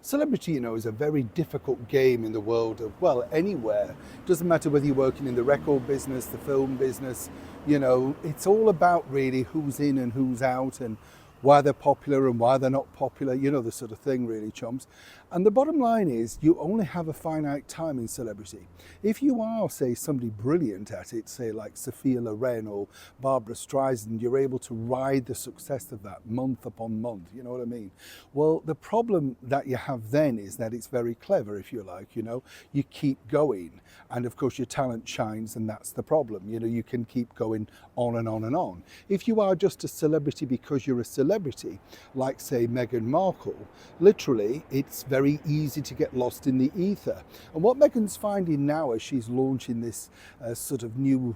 Celebrity, is a very difficult game in the world of, well, anywhere. Doesn't matter whether you're working in the record business, the film business, it's all about really who's in and who's out and why they're popular and why they're not popular, the sort of thing really, chums. And the bottom line is you only have a finite time in celebrity. If you are, say, somebody brilliant at it, say like Sophia Loren or Barbara Streisand, you're able to ride the success of that month upon month, you know what I mean? Well, the problem that you have then is that it's very clever, if you like, you keep going. And of course your talent shines, and that's the problem. You can keep going on and on and on. If you are just a celebrity because you're a celebrity, like say Meghan Markle, literally it's very easy to get lost in the ether. And what Meghan's finding now as she's launching this sort of new,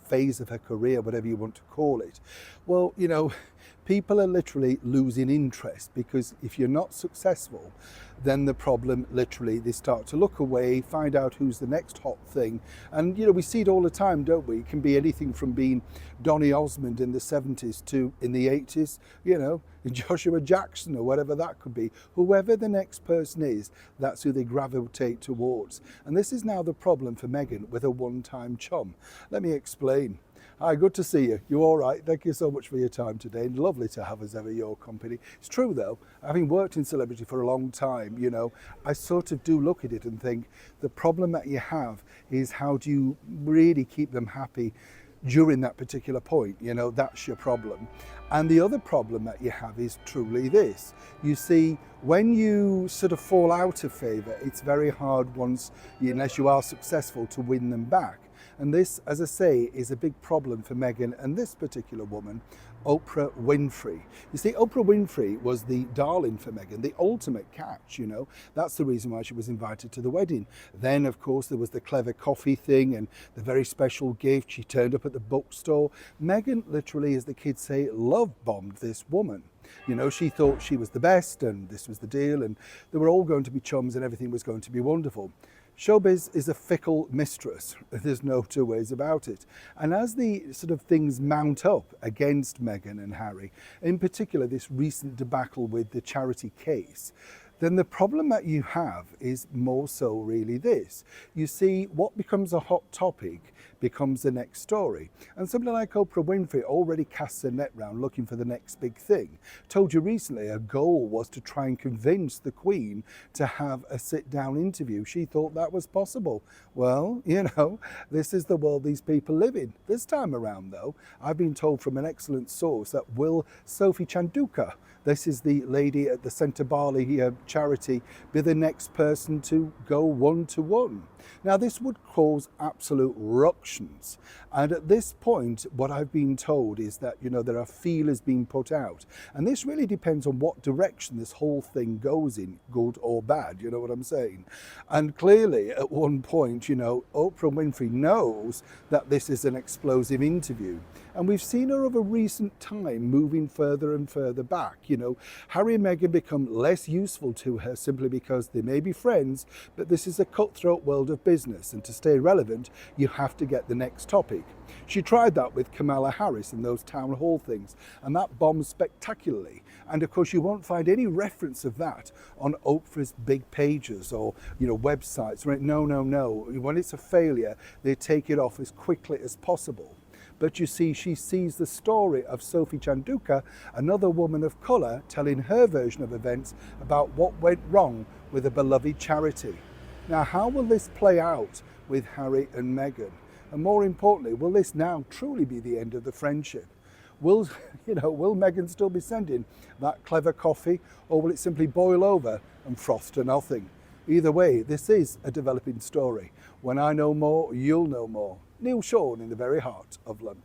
phase of her career, whatever you want to call it, well, people are literally losing interest, because if you're not successful, then the problem, literally, they start to look away, find out who's the next hot thing. And, we see it all the time, don't we? It can be anything from being Donny Osmond in the 70s to in the 80s, Joshua Jackson or whatever that could be. Whoever the next person is, that's who they gravitate towards. And this is now the problem for Meghan with a one-time chum. Let me explain. Hi, good to see you. You all right? Thank you so much for your time today. Lovely to have as ever your company. It's true though, having worked in celebrity for a long time, I sort of do look at it and think the problem that you have is how do you really keep them happy during that particular point, that's your problem. And the other problem that you have is truly this. You see, when you sort of fall out of favour, it's very hard once, unless you are successful, to win them back. And this, as I say, is a big problem for Meghan and this particular woman, Oprah Winfrey. You see, Oprah Winfrey was the darling for Meghan, the ultimate catch, That's the reason why she was invited to the wedding. Then, of course, there was the clever coffee thing and the very special gift. She turned up at the bookstore. Meghan literally, as the kids say, love-bombed this woman. She thought she was the best and this was the deal, and they were all going to be chums and everything was going to be wonderful. Showbiz is a fickle mistress. There's no two ways about it. And as the sort of things mount up against Meghan and Harry, in particular this recent debacle with the charity case, then the problem that you have is more so really this. You see, what becomes a hot topic becomes the next story. And somebody like Oprah Winfrey already casts her net round looking for the next big thing. Told you recently her goal was to try and convince the Queen to have a sit-down interview. She thought that was possible. Well, this is the world these people live in. This time around, though, I've been told from an excellent source that will Sophie Chanduka, this is the lady at the Centre Bali charity, be the next person to go one-to-one. Now, this would cause absolute ructions. And at this point, what I've been told is that, there are feelers being put out. And this really depends on what direction this whole thing goes in, good or bad, you know what I'm saying? And clearly, at one point, Oprah Winfrey knows that this is an explosive interview. And we've seen her over recent time moving further and further back. Harry and Meghan become less useful to her simply because they may be friends, but this is a cutthroat world of business, and to stay relevant, you have to get the next topic. She tried that with Kamala Harris and those town hall things, and that bombed spectacularly. And of course, you won't find any reference of that on Oprah's big pages or, websites. Right? No. When it's a failure, they take it off as quickly as possible. But you see, she sees the story of Sophie Chanduka, another woman of colour, telling her version of events about what went wrong with a beloved charity. Now, how will this play out with Harry and Meghan? And more importantly, will this now truly be the end of the friendship? Will Meghan still be sending that clever coffee, or will it simply boil over and froth to nothing? Either way, this is a developing story. When I know more, you'll know more. Neil Sean in the very heart of London.